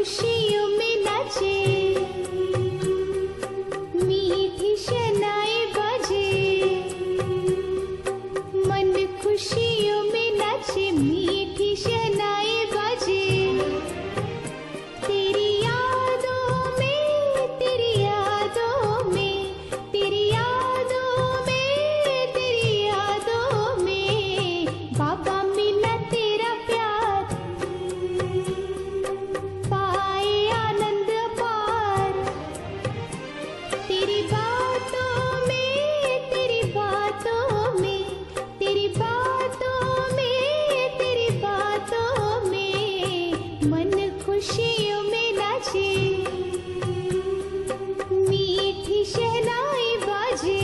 खुशियों में नाचे, मीठी शहनाई बजे, मन खुशियों में नाचे, मीठी शहनाई बजे। तेरी यादों में, तेरी यादों में, तेरी यादों में, तेरी यादों में बाबा मिला तेरा प्यार, पाए आनंद अपार। तेरी बातों में, तेरी बातों में, तेरी बातों में, तेरी बातों में मन खुशियों में नाचे, मीठी शहनाई बाजे।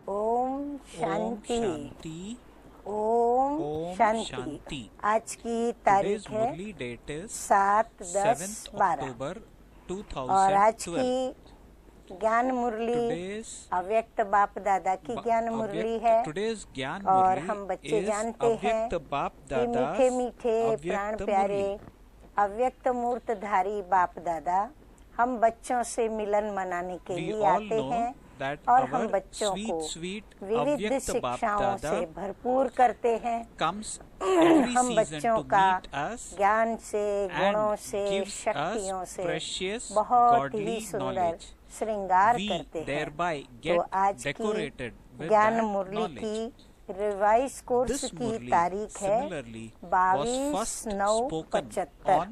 ओम शांति। शांति। ओम ओम शांति। शांति। आज की Today's तारीख है Murli date is 7, 10, 7th 12 October और आज 2012. की ज्ञान मुरली Today's अव्यक्त बाप दादा की ज्ञान मुरली है। Today's ज्ञान और मुरली हम बच्चे is जानते हैं अव्यक्त बाप कि दादा मीठे मीठे प्राण अव्यक्त प्यारे मुरली। अव्यक्त मूर्तधारी बाप दादा हम बच्चों से मिलन मनाने के We लिए all आते know हैं that और our हम बच्चों sweet, को sweet विविध अव्यक्त बाप शिक्षाओं दादा से भरपूर करते हैं। comes every हम season बच्चों to का meet us ज्ञान से, गुणों and से, gives शक्तियों us से precious बहुत godly ही सुंदर knowledge. श्रृंगार We करते हैं। thereby तो get आज decorated की with ज्ञान that मुरली knowledge. की रिवाइज कोर्स This की Murli तारीख है similarly was 22/9/75 first spoken on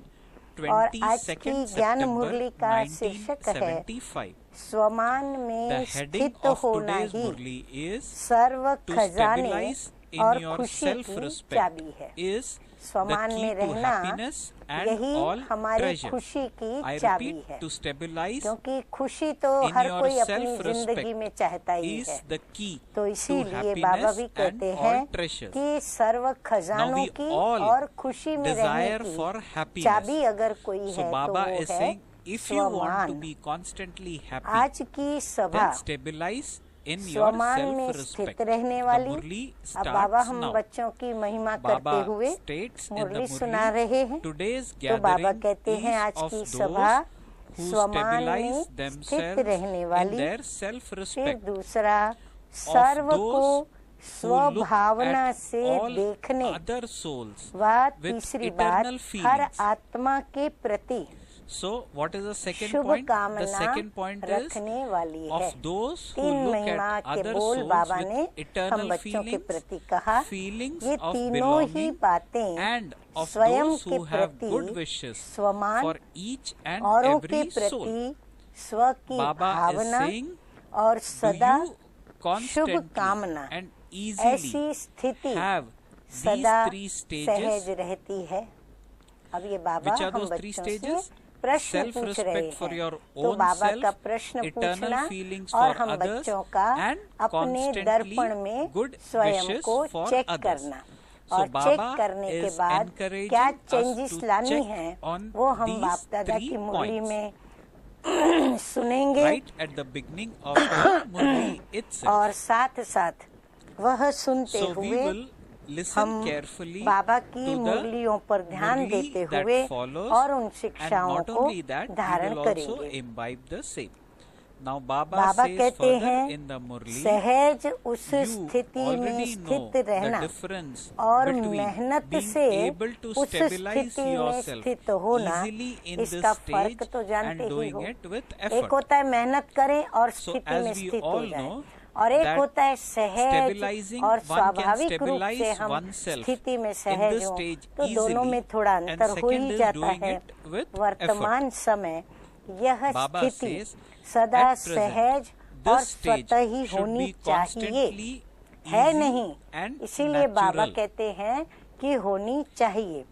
और आज की 22nd ज्ञान September मुरली का शीर्षक है 1975. स्वमान The में heading स्थित of होना today's he Murli is serve to खजाने stabilize in और your खुशी की self-respect चाबी है। is the स्वमान key में to रहना happiness and यही all हमारी treasure. खुशी की I चाबी repeat, है, to stabilize क्योंकि खुशी तो in हर your कोई अपनी self-respect जिंदगी में चाहता ही is है। the key तो to इसीलिए बाबा happiness भी and कहते all हैं treasures. कि सर्व Now खजानों we की all और खुशी में रहने desire for की happiness. चाबी अगर कोई So है तो Baba वो is है saying, if you want to स्वमान। be constantly happy, आज की सभा then stabilize in your स्वमान में self-respect. स्थित रहने The वाली। Murli अब बाबा starts हम now. बच्चों की महिमा Baba करते हुए states in the Murali Murli, सुना रहे हैं। today's तो बाबा gathering कहते हैं is आज of की those सभा who स्वमान में stabilize स्थित themselves रहने in वाली। their फिर self-respect, दूसरा सर्व those को who look स्वभावना at से all देखने other souls व with तीसरी बात eternal हर feelings. आत्मा के प्रति So what is the second Shubh point? The कामना second point is रखने वाली है। of those who तीन look महिमा at के other बोल souls बाबा with ने हम eternal बच्चों के feelings, प्रति कहा। feelings ये of तीनों ही belonging, बातें and of स्वयं those के who have प्रति good wishes स्वमान for each and औरों के every soul. प्रति स्व की Baba is भावना saying, और do सदा you constantly शुभ कामना and easily ऐसी स्थिति have these सदा three सहज stages? रहती है। अब ये बाबा Which are हम those three बच्चों से stages? प्रश्न पूछ रहे Self-respect for हैं। your तो own बाबा self, का प्रश्न eternal पूछना feelings और for हम others, बच्चों का and अपने constantly दर्पण में good स्वयं wishes को for चेक others. करना So और चेक Baba करने के is बाद encouraging क्या us चेंजेस to लानी check है on वो हम these बाप दादा three की मुरली points. में सुनेंगे right at the beginning of the Murli itself. और साथ साथ वह सुनते So we हुए will listen हम carefully बाबा की to the मुरलियों पर ध्यान Murli देते that हुए follows, और उन and शिक्षाओं not को only that, we धारण will also करेंगे। imbibe the same. Now Baba Baba says कहते further हैं in the Murli, सहज उस you स्थिति में already know स्थित the रहना difference और between मेहनत being से able to उस stabilize स्थिति में yourself स्थित होना, easily in इसका this फर्क stage तो जानते and ही doing हो। it with एक effort. होता है मेहनत करें और So स्थिति as में we स्थित हो all जाए, know और एक that होता है सहज stabilizing, और one can स्वाभाविक रूप से stabilize हम oneself स्थिति में in सहज this हो, stage तो दोनों easily, में थोड़ा and अंतर हो second ही is जाता doing है। it with वर्तमान समय यह Baba स्थिति says, सदा at present, सहज और this stage स्वतः ही should होनी be चाहिए, constantly है easy नहीं। and इसीलिए बाबा natural. कहते हैं कि होनी चाहिए।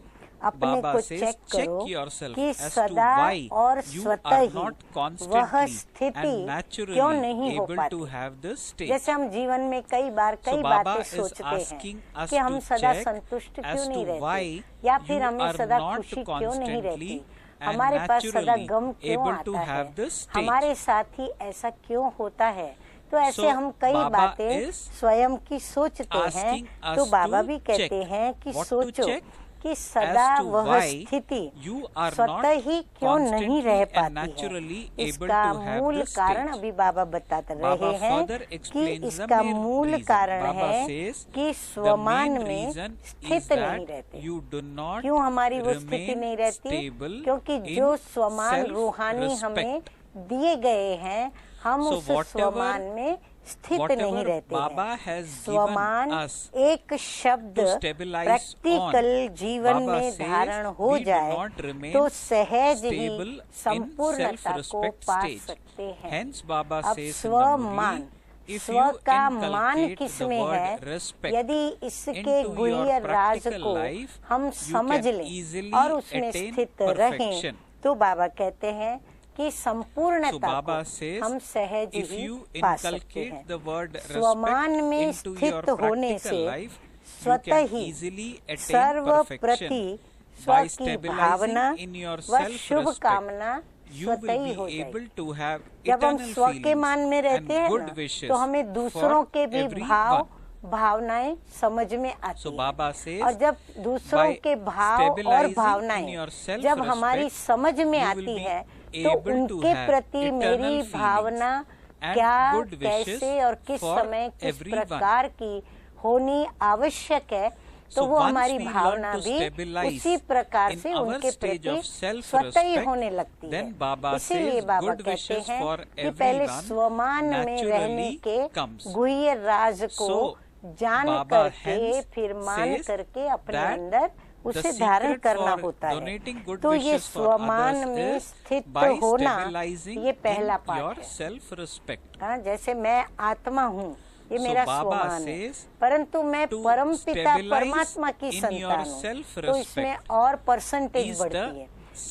अपने Baba को says, चेक check करो yourself कि as to सदा why और you स्वतः are ही not वह constantly स्थिति and naturally क्यों नहीं हो able पाती। to have this stage. जैसे हम जीवन में कई बार So कई Baba बातें is सोचते asking हैं us कि हम to सदा check संतुष्ट as क्यों नहीं to why रहते, या फिर you हमें are सदा not खुशी क्यों नहीं रहती, constantly and हमारे पास सदा naturally गम क्यों able to आता है, have this stage. हमारे साथ ही ऐसा क्यों होता है तो ऐसे So, हम कई Baba बातें is स्वयं की सोचते हैं, asking us तो बाबा to भी कहते check. हैं कि What to सोचो check? कि सदा As to वह why स्थिति you are स्वतः not ही क्यों नहीं रह constantly and पाती naturally है। able इसका to have मूल this कारण state. अभी बाबा बताते Baba रहे हैं further कि explains the इसका main मूल reason. कारण Baba है says कि the स्वमान main में reason is स्थित नहीं that रहते। you do not क्यों हमारी वो स्थिति remain नहीं रहती? stable क्योंकि in जो स्वमान रूहानी हमें self-respect. दिए गए हैं, हम So उस whatever- स्वमान में स्थित नहीं whatever रहते Baba हैं। has given स्वमान us एक शब्द to stabilize प्रैक्टिकल on, जीवन Baba में says धारण हो we do जाए not remain तो सहज ही stable in संपूर्णता को self-respect पा stage. सकते हैं। Hence Baba अब says in the स्वमान, Murli, if स्व you का मान inculcate किस the में word है, respect यदि इसके into your गुह्य राज practical को life, हम you समझ can लें easily और उसमें attain स्थित रहें, perfection. तो बाबा कहते हैं कि So संपूर्णता Baba को says, हम सहज if ही you पा सकते inculcate हैं। the word स्वमान respect में into your स्थित होने practical से life, you स्वतः can he easily attain सर्वप्रति perfection. स्व By की stabilizing भावना in your व शुभ self-respect, कामना you स्वतः will ही हो be जाएगी। able to have जब हम eternal स्व के मान में feelings रहते and हैं good ना, wishes तो हमें दूसरों for के भी भाव everyone. भावनाएं समझ में आती So हैं। Baba says, और जब दूसरों by के भाव और stabilizing in भावनाएं your self-respect, जब हमारी समझ में you will आती be है, तो able to उनके have प्रति eternal मेरी feelings भावना and क्या, good wishes कैसे और किस for समय किस everyone. प्रकार की होनी आवश्यक है, तो So वो once हमारी we learn भावना to भी stabilize उसी प्रकार in से our उनके stage प्रति of self-respect, स्वतः ही होने लगती है। then Baba इसीलिए says बाबा good कहते wishes हैं for कि पहले everyone स्वमान में naturally रहने के comes. गुह्य राज को So, जान Baba करके hence फिर मान says करके अपने that अंदर the उसे secret धारण करना for होता है। donating good तो ये wishes for स्वमान others में is स्थित by होना, stabilizing ये पहला in your पाठ है। self-respect. हाँ, जैसे मैं आत्मा हूँ, ये So मेरा Baba स्वमान है, says परंतु मैं to परम पिता stabilize परमात्मा की in your संतान हूँ, self-respect तो इसमें और परसेंटेज is बढ़ती the है।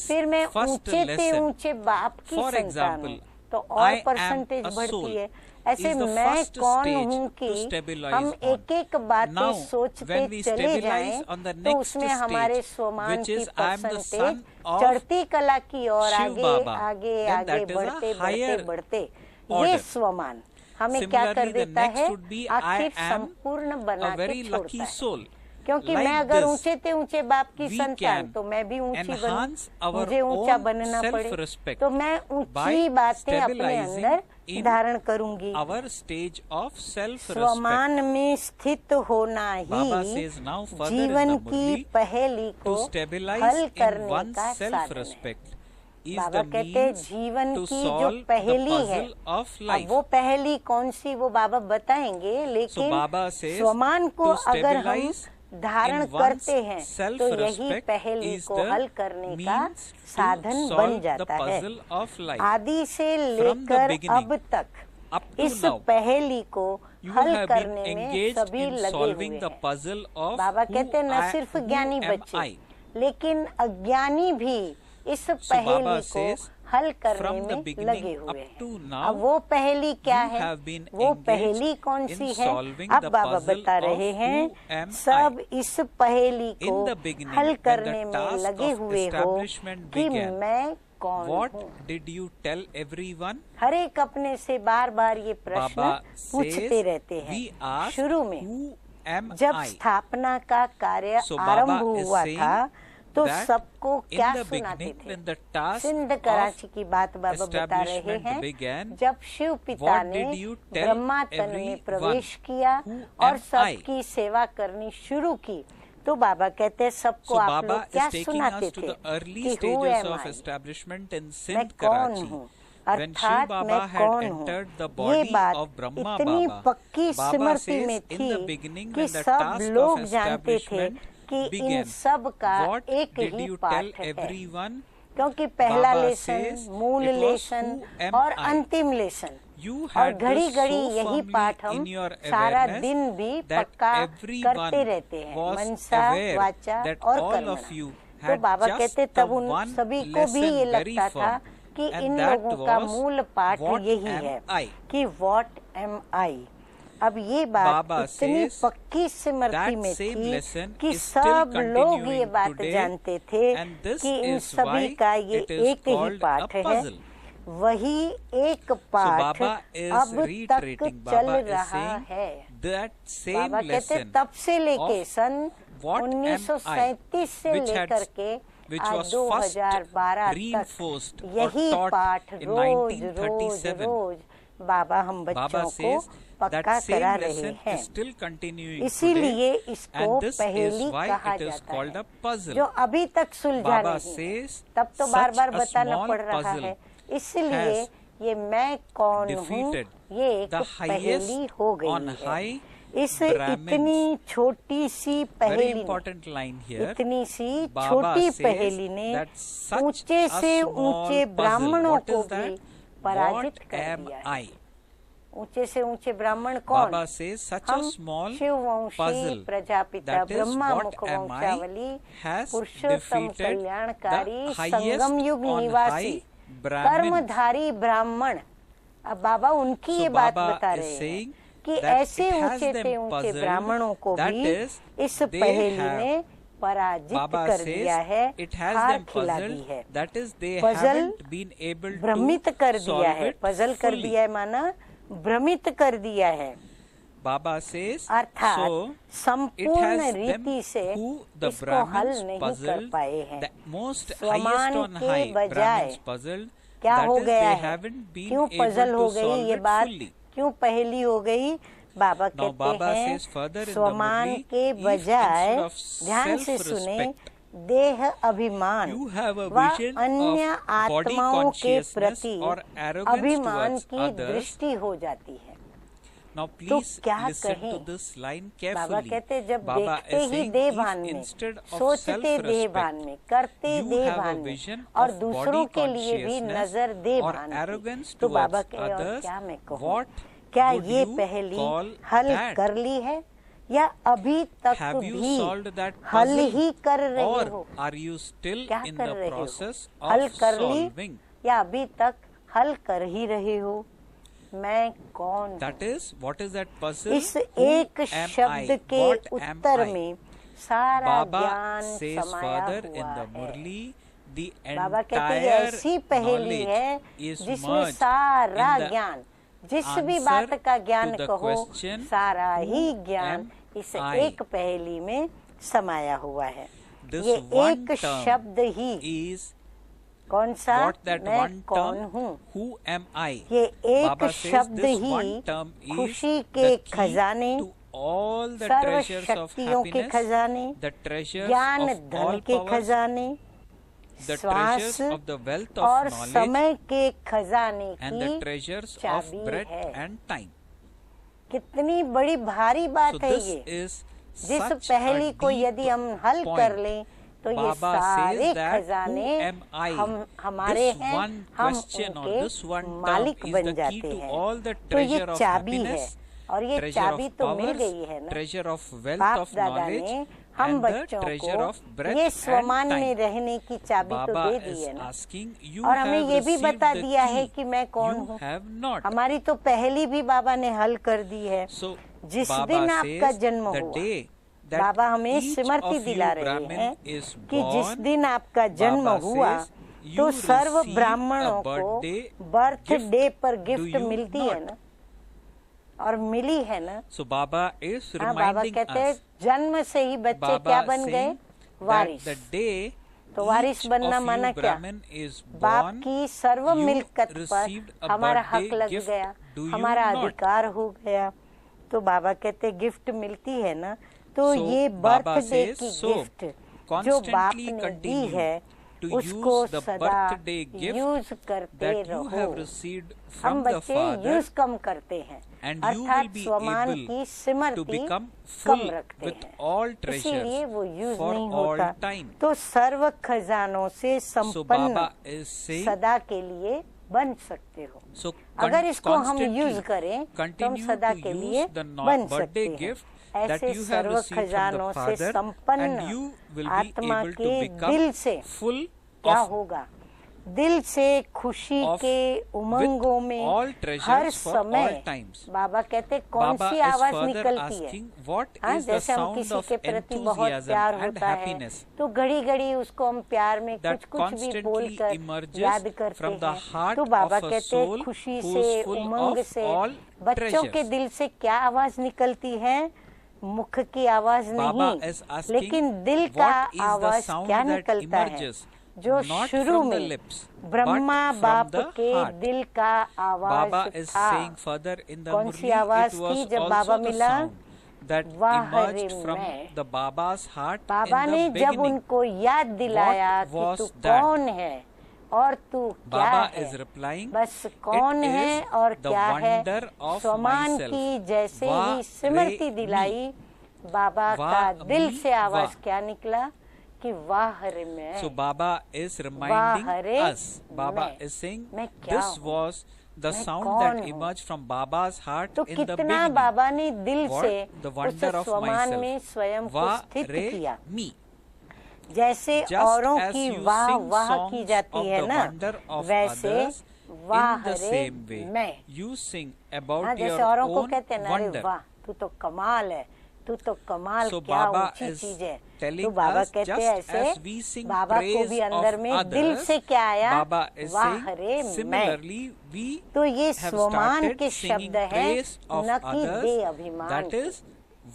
फिर मैं first ऊंचे से lesson. ऊंचे बाप की For संतान example, हूँ, तो और I am परसेंटेज a बढ़ती soul है। ऐसे is the मैं first कौन stage हूँ to कि stabilize हम on. एक एक बातें Now, सोचते when we चले stabilize जाएं, on the तो next उसमें stage, हमारे स्वमान which की is I am the percentage son of चढ़ती कला की ओर Shiv आगे Baba, आगे then आगे that is a बढ़ते higher बढ़ते बढ़ते ये order. स्वमान हमें क्या कर Similarly, the देता next है, would be आखिर I am संपूर्ण बना a के very छोड़ता lucky है। soul. क्योंकि Like मैं अगर this, ऊंचे ते ऊंचे बाप की we संतान, can तो मैं भी ऊंची बनूं, enhance our मुझे ऊंचा own बनना पड़े, self-respect तो मैं by ऊंची बातें अपने stabilizing अंदर in धारण करूंगी। our stage of self-respect. स्वमान में स्थित होना Baba he says now further in जीवन the की Murli, पहेली to को stabilize हल in करने one's का साधन है। self-respect is बाबा the कहते हैं means जीवन to की जो solve the पहेली है, puzzle of अब life. वो पहेली कौन सी वो बाबा बताएंगे, So लेकिन Baba says स्वमान को to अगर हम stabilize धारण in one's करते हैं, तो यही self-respect पहेली is को the हल करने का means to साधन बन solve the जाता है। puzzle of life. आदि से From the लेकर beginning अब तक up to इस now, पहेली को you हल have been करने में engaged सभी in लगे solving हुए the हैं। puzzle of बाबा who कहते हैं न I- सिर्फ who ज्ञानी am बच्चे, I. लेकिन अज्ञानी भी इस Baba पहेली को says, हल करने from the में beginning लगे up हुए to हैं। now, अब वो पहेली क्या you है, have been वो engaged पहेली कौन in सी है, solving अब the बाबा puzzle बता of रहे हैं। who am सब इस पहेली In को the beginning, हल when the करने में task लगे of हुए हो establishment कि began, मैं कौन What हूँ। did you tell everyone? हर एक अपने से बार बार ये प्रश्न Baba पूछते says, रहते हैं। we ask, शुरू में who am जब I? स्थापना का कार्य So Baba आरंभ is हुआ saying था, तो that सबको in क्या the सुनाते beginning, थे। when the task Sindh of Karachi की बात बाबा बता रहे establishment हैं, began, जब शिव पिता what ने did you tell ब्रह्मा तन में everyone? प्रवेश किया Who और am सबकी सेवा करनी शुरू की, तो बाबा कहते हैं सबको So आप Baba लोग is क्या taking सुनाते us to थे the early कि who stages am of I? establishment in मैं Sindh, कौन Karachi. हूँ, When Shiv अर्थात Baba मैं had कौन हूँ। entered the ये body बात of Brahma इतनी Baba, पक्की Baba स्मृति says में in थी the beginning कि when the सब task लोग of जानते थे establishment कि इन began, सब का what एक did ही you पाठ tell है, everyone? क्योंकि पहला Baba लेसन, says, मूल it was lesson who am और I? अंतिम लेसन, You और had घड़ी this घड़ी so यही firmly पाठ हम in your सारा awareness दिन भी that पक्का everyone करते रहते हैं, was मनसा, aware वाचा that और all कर्मणा। of you तो had बाबा just कहते the तब उन one सभी को भी ये lesson very लगता था firm, कि and इन that लोगों का was मूल पाठ what यही am है I? कि व्हाट एम आई। अब ये बात Baba इतनी says पक्की स्मृति that में same थी lesson कि is still सब लोग ये continuing बात today, जानते थे and this कि इन is सभी why का ये it is एक ही called पाठ a है। puzzle. वही एक पाठ Baba is अब तक reiterating, चल Baba is रहा saying है। that same बाबा कहते lesson तब से लेके of sun what am I, 1937 से which had- लेकर के which आज was 2012 तक reinforced or यही taught पाठ in रोज रोज 1937. रोज बाबा हम Baba बच्चों को says that पक्का same करा रहे lesson हैं। is still continuing इसीलिए today, इसको and this is पहेली why कहा it is जाता called है, a puzzle. जो अभी तक सुलझा Baba नहीं है। says तब तो बार such बार a बताना small पड़ रहा puzzle है। इसलिए has ये मैं कौन हूँ defeated ये एक the पहेली highest हो on गई है। high इस Brahmins. इतनी छोटी सी Very पहेली ने, important line here. इतनी सी Baba छोटी says पहेली ने that such ऊंचे a से small ऊंचे puzzle, ब्राह्मणों what को is that? भी पराजित What कर am दिया है। I? ऊंचे से ऊंचे ब्राह्मण कौन? Baba says such a हम small शिववंशी puzzle, Prajapita that is Brahma what मुख am I, वंशावली has पुरुषोत्तम defeated कल्याणकारी the highest संगम युग on निवासी high Brahmins. कर्मधारी ब्राह्मण। अब बाबा उनकी So ये बात Baba बता is रहे हैं saying कि that ऐसे it has ऊंचे them से ऊंचे puzzled, ब्राह्मणों को that भी is, इस they पहेली have- ने पराजित Baba कर says दिया है, it has हार them खिला दी puzzled, है। that is they Puzzle haven't been able भ्रमित to कर दिया solve है, it पजल कर fully. दिया है माना भ्रमित कर दिया है। Baba says अर्थात so it संपूर्ण has them रीति से who the इसको हल Brahmins नहीं कर puzzled, पाए हैं। the most स्वमान highest on के high बजाय Brahmins puzzled, क्या that हो is गया they है? haven't been क्यों able पजल हो to गई solve ये it बात? fully. क्यों पहेली हो गई? बाबा Now कहते Baba हैं says further in the स्वमान Murli, के if बजाय instead of ध्यान से सुने self-respect, देह अभिमान you have a व vision अन्य of body आत्माओं के consciousness प्रति or arrogance अभिमान towards की others. दृष्टि हो जाती है। Now तो please क्या listen कहें? to this line Baba carefully. कहते जब Baba देखते is ही saying देह if भान में, instead of सोचते देह भान self-respect, में, करते you देह have a भान में vision और of दूसरों body के लिए भी consciousness नजर देह or भान arrogance की, तो बाबा towards कहे और others, क्या मैं कहूँ? what क्या would ये you पहेली call हल that? कर ली है या अभी तक Have you भी solved that हल puzzle? ही कर रहे Or हो? are you still क्या in कर the रहे हो? process हल of कर ली solving? या अभी तक हल कर ही रहे हो? मैं कौन हूँ? That is, what is that puzzle? इस Who एक am शब्द I? के What am उत्तर I? में सारा Baba ज्ञान says समाया further in हुआ the है। Murli, the बाबा कहते हैं ये entire ऐसी पहेली है knowledge is जिसमें merged सारा in the ज्ञान, जिस भी answer बात का ज्ञान to the कहो, question, सारा ही who ज्ञान am इस I? एक पहेली में समाया हुआ है। This ये one एक term शब्द ही is कौन सा? what that मैं one कौन term, हूँ? who am I? ये एक Baba says शब्द this he one term is खुशी the के key खजाने, to all the serve treasures of शक्तियों के happiness, खजाने, the treasures ज्ञान of धन all के powers, खजाने, the श्वास treasures of the wealth और of knowledge, समय के खजाने and the की treasures of चाबी breath है। and time. कितनी बड़ी भारी So बात है this ये। is जिस such पहेली a को deep यदि हम हल point. कर लें तो ये Baba सारे says that खजाने who am I? हमारे This हैं, one हम question or उनके this one term मालिक is बन the key जाते to हैं। all the तो ये treasure of चाबी है happiness, और ये treasure चाबी of तो मिल powers, गई है ना। treasure of wealth बाप of दादा knowledge, ने हम and the बच्चों treasure को of breath ये and स्वमान में time. रहने की चाबी तो Baba दे दी is है ना, asking, you और हमें have ये भी received बता the दिया है key. कि मैं कौन You हूँ। have not. हमारी तो पहेली भी बाबा ने हल कर दी है। So जिस Baba दिन आपका says जन्म the हुआ, day that बाबा हमें each स्मृति of you दिला रहे Brahmin हैं is कि जिस born, दिन आपका जन्म Baba हुआ says, तो you सर्व receive ब्राह्मणों a को birthday बर्थडे gift. पर Do गिफ्ट you मिलती है not? ना, और मिली है ना। So Baba is हाँ, बाबा reminding कहते हैं us, जन्म से ही बच्चे Baba क्या बन गए? saying that Waris. the day तो वारिस each बनना of माना you क्या? Brahmin is बाप born, की सर्व you मिल्कत received पर a हमारा हक birthday लग gift. गया, Do you हमारा not? अधिकार हो गया। तो बाबा कहते गिफ्ट मिलती है ना, तो So ये Baba बर्थडे says, की so गिफ्ट जो बाप constantly ने दी continue है to उसको use the सदा birthday gift यूज करते that you रहो। have received हम from the बच्चे Father, यूज कम करते हैं, and you will अर्थात be स्वमान able की to Smriti become come full रखते with हैं, all इसीलिए वो treasures यूज for नहीं all होता। time. तो सर्व खजानों से So संपन्न Baba is saying, सदा के लिए बन सकते हो। so अगर इसको हम constantly यूज करें तो हम continue सदा to के use लिए the बन birthday सकते हैं। gift that ऐसे you have serve received from खजानों the से Father, संपन्न and you will be आत्मा able to के become दिल से full क्या of होगा? दिल से खुशी of के उमंगों with में all treasures her for all समय times. बाबा कहते कौन Baba सी is आवाज further निकलती है। asking what हाँ, is the जैसे हम sound किसी of के प्रति बहुत enthusiasm प्यार and होता है happiness तो घड़ी घड़ी उसको हम प्यार में that कुछ कुछ भी constantly बोलकर emerges याद करते from the हैं। heart तो बाबा of a कहते soul हैं खुशी who से is full उमंग of से all बच्चों के treasures. दिल से क्या आवाज निकलती है? मुख की आवाज Baba नहीं, is asking लेकिन दिल का what is the आवाज sound क्या that निकलता है? emerges जो not शुरू from the में lips ब्रह्मा but बाप from the के heart. दिल का आवाज Baba is था। saying further in the कौन सी Murli, आवाज it थी was जब बाबा also the मिला? sound that वाह रे emerged from मैं। the Baba's heart Baba in ने the जब beginning. उनको याद दिलाया What कि was तू that? कौन है और तू क्या Baba है, is replying, बस कौन "It है is और the क्या है। wonder of स्वमान myself. की जैसे वाह ही स्मृति रे दिलाई बाबा वाह का दिल मी से आवाज वाह। क्या निकला कि वाह रे मैं। So Baba is reminding वाह रे us. Baba मैं। is saying मैं क्या this हूँ? was the मैं sound कौन that हूँ? emerged from Baba's heart तो in the कितना beginning. बाबा ने दिल What से the उस wonder of स्वमान में myself. स्वयं को वाह स्थित रे किया। मी. जैसे Just औरों as की you वाह sing वाह songs की जाती of है the ना, wonder of वैसे others, वाह in the रे same way मैं। you sing हाँ, about जैसे your औरों को own कहते हैं ना, अरे wonder. वाह तू तो कमाल है, तू तो कमाल, So क्या Baba ऊंची is चीज है। telling तो बाबा us कहते just हैं ऐसे as we sing बाबा को praise भी अंदर of में दिल others, से क्या आया? Baba is वाह saying रे मैं। similarly we तो ये have स्वमान started के singing शब्द है, praise of न कि others, दे अभिमान that के। is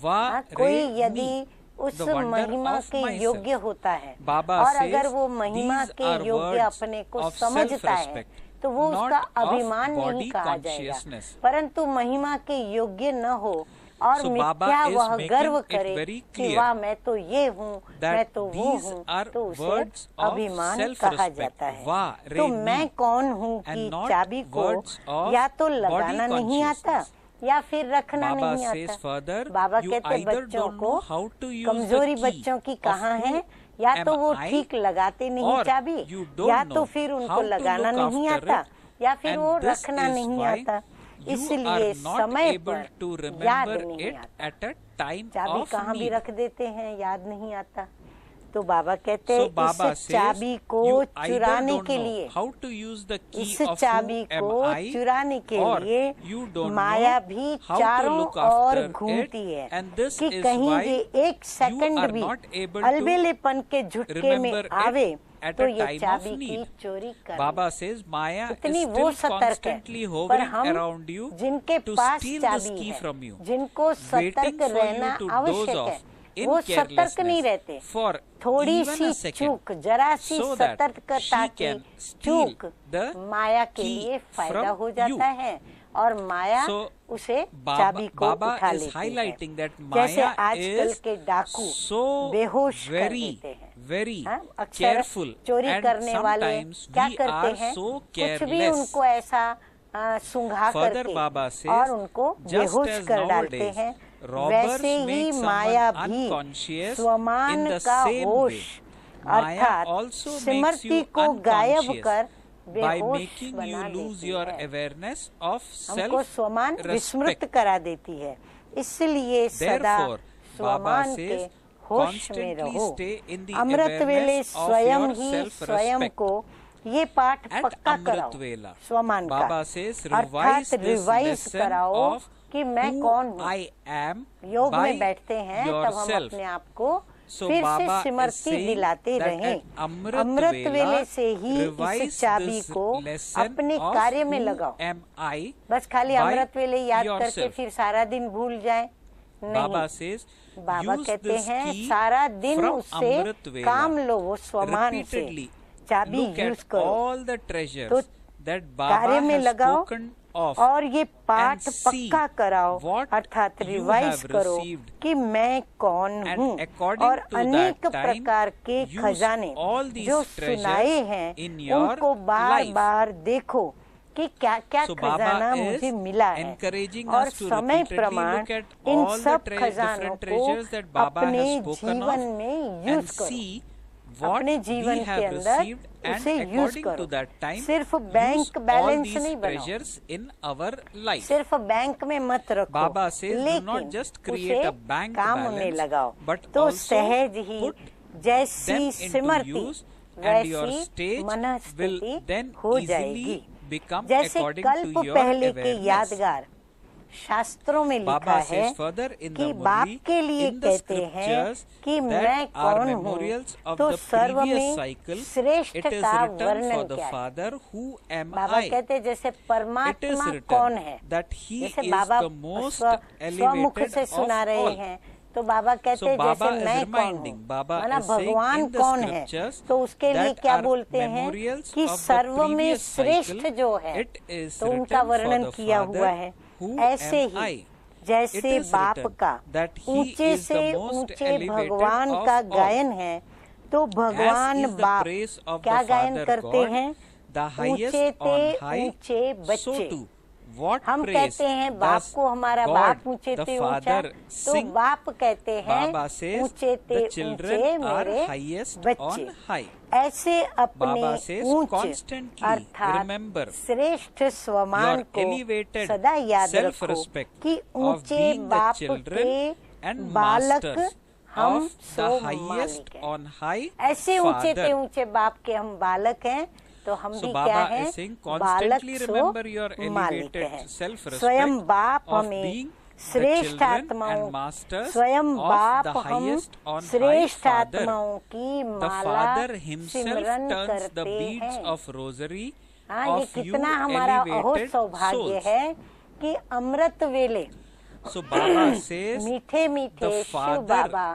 वाह हाँ, कोई रे यदि मी, उस the wonder महिमा of के myself. योग्य होता है Baba और says, अगर वो महिमा "These के are योग्य words अपने को of समझता है self-respect, तो वो not उसका of अभिमान नहीं body कहा जाएगा। consciousness." परंतु महिमा के योग्य न हो और So मिथ्या Baba is वह making गर्व it करे very कि clear वाह मैं तो ये हूँ, that मैं तो वो these हूँ, are तो उसे words of अभिमान self-respect. कहा जाता है। वाह रे तो मी, मैं कौन हूँ and कि not चाबी को words of या तो body लगाना नहीं आता consciousness. या फिर रखना Baba नहीं says आता। further, बाबा you कहते either बच्चों don't को know how to use कमजोरी the key बच्चों की of कहाँ who है, या तो am वो I, ठीक लगाते नहीं or चाबी, you don't या know तो फिर how उनको to लगाना look नहीं after आता, it, या फिर and वो this रखना is नहीं why आता। you इसलिए are not समय able पर to याद remember नहीं it आता। at a time चाबी of कहाँ भी need. रख देते हैं, याद नहीं आता। तो बाबा कहते So हैं Baba इस says, चाबी को you either चुराने don't के know लिए, how to use the key इस of चाबी who am को I, चुराने के or लिए you don't माया know भी how to चारों look ओर after घूमती it, है and this कि is कहीं why ये एक you सेकंड are भी not able to अलबेलेपन के झुटके में remember it आवे at तो a ये time of चाबी की need. चोरी कर Baba says Maya is इतनी वो still सतर्क है, constantly पर hovering हम around you जिनके to पास steal this चाबी key है, from you, जिनको waiting सतर्क for you रहना to आवश्यक doze है, off in वो सतर्क नहीं रहते। carelessness for थोड़ी even सी a second, चूक, जरा सी so that सतर्कता she की can steal चूक the माया के key लिए फायदा from हो जाता you. है और माया So उसे चाबी को Baba उठा is लेती है। highlighting that जैसे Maya आजकल is के डाकू so बेहोश कर very देते हैं। very हाँ, अक्सर careful, चोरी and करने वाले sometimes क्या we करते are हैं, so कुछ भी careless. उनको ऐसा सूंघा Further करके Baba says, और उनको just बेहोश as कर डालते nowadays हैं, robbers वैसे ही make someone माया भी unconscious, स्वमान in the का same होश way Maya अर्थात also makes स्मृति you को गायब unconscious कर by बेहोश making बना you lose देती your है, awareness of हमको स्वमान विस्मृत self-respect. करा देती है। इसलिए सदा Therefore, Baba स्वमान के says, होश में constantly रहो। stay in the अमृत वेले awareness of स्वयं your ही स्वयं self-respect. को ये पाठ At पक्का Amrit कराओ Vela, स्वमान का, Baba says, अर्थात revise this रिवाइज lesson कराओ of कि मैं who कौन हूँ। I am योग by में बैठते हैं तब हम yourself. अपने आप को So फिर Baba से is स्मृति saying दिलाते that रहें। at Amrit अमृत Vela, वेले से ही revise इस चाबी this को lesson अपने of कार्य में who लगाओ। am I बस खाली by अमृत वेले याद करके yourself. फिर सारा दिन भूल जाए Baba नहीं। says, बाबा use कहते this हैं key सारा दिन from उससे Amrit Vela. काम लो, वो स्वमान से Repeatedly चाबी look यूज at करो all the treasures तो that कार्य Baba में has लगाओ spoken of और ये पाठ and see पक्का कराओ, what अर्थात you रिवाइज have करो received. कि मैं कौन And हूँ according और to अनेक that time, प्रकार के use खजाने all these जो treasures सुनाए हैं in your उनको बार life. बार देखो कि क्या क्या So Baba खजाना is मुझे मिला है encouraging और us to समय repeatedly प्रमाण look at in all the सब different खजानों को treasures that Baba अपने has spoken जीवन of में and यूज करो, see what अपने we जीवन के have अंदर received and उसे यूज according करो। to that time सिर्फ use bank all balance these नहीं बनाओ, treasures in our life. सिर्फ बैंक में मत रखो, Baba says, do लेकिन not just create उसे a bank काम में balance, लगाओ। but तो also सहज ही put जैसी them into Smriti use and your वैसी stage will मनस्थिति then हो easily जाएगी। become जैसे according कल्प to your पहले के awareness. यादगार शास्त्रों में लिखा Baba है says further in कि the बाप Murli, के लिए in the कहते हैं scriptures कि that मैं are कौन हूँ, memorials of तो the सर्व previous में cycle, श्रेष्ठ it is का written for वर्णन the क्या है। Father, who am Baba I? कहते हैं जैसे It is परमात्मा written कौन है, that he जैसे is Baba the most स्वमुख elevated से of सुना रहे all. हैं, तो बाबा कहते So हैं जैसे Baba is मैं कौन हूँ, reminding, Baba माना is saying भगवान in the कौन है, scriptures तो उसके लिए that क्या are बोलते हैं memorials कि of the सर्व में previous श्रेष्ठ cycle, जो है, it is तो उनका written for वर्णन the किया हुआ Father, है। who ऐसे am ही I? It जैसे is बाप written का that he ऊंचे is से the most ऊंचे elevated भगवान of का all. गायन है, तो भगवान As is the बाप praise of क्या the गायन Father करते God, हैं, the highest ऊंचे on ते high, ऊंचे so बच्चे। too what हम praise कहते हैं बाप does को हमारा God बाप ऊंचे the ते ऊंचा, Father तो sing? बाप कहते हैं Baba says ऊंचे ते the children ऊंचे are मेरे highest बच्चे। on high. ऐसे अपने Baba says ऊंच constantly अर्थात remember श्रेष्ठ स्वमान your को elevated सदा याद रखो self-respect कि of ऊंचे being the बाप children के and बालक masters हम of सो the highest मालिक हैं। on high ऐसे ऊंचे ते Father. ऊंचे बाप के हम बालक हैं, तो हम So भी Baba क्या हैं, is saying बालक constantly सो remember your मालिक elevated हैं। self-respect स्वयं बाप of हमें being the श्रेष्ठ children आत्माओं, and masters स्वयं of बाप the हम highest on high श्रेष्ठ Father. आत्माओं की The Mala Father himself Simran turns the करते beads हैं। of rosary हाँ, ये of you कितना हमारा अहो elevated सौभाग्य souls. है कि अमृत वेले So Baba says मीठे मीठे the शिव Father बाबा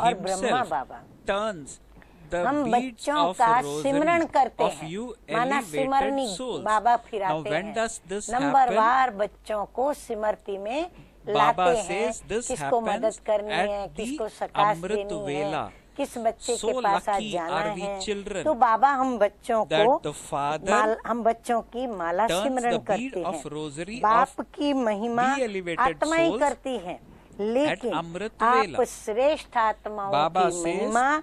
और Brahma himself Baba turns the हम beads बच्चों of का rosary सिमरन करते of हैं, you माना elevated सिमरनी souls. Baba Now फिराते when हैं, does this नंबर happen? वार बच्चों को स्मृति में Baba लाते हैं, says this किसको मदद happens करनी at है, the किसको सकाश Amrit देनी Vela. है, किस बच्चे So के पास आज lucky जाना are we है, children तो बाबा हम बच्चों that को the Father हम बच्चों की माला turns सिमरन the bead करते of हैं। rosary बाप of की महिमा the elevated आत्माएं souls करती हैं, लेकिन Amrit आप Vela. श्रेष्ठ आत्माओं Baba की says, महिमा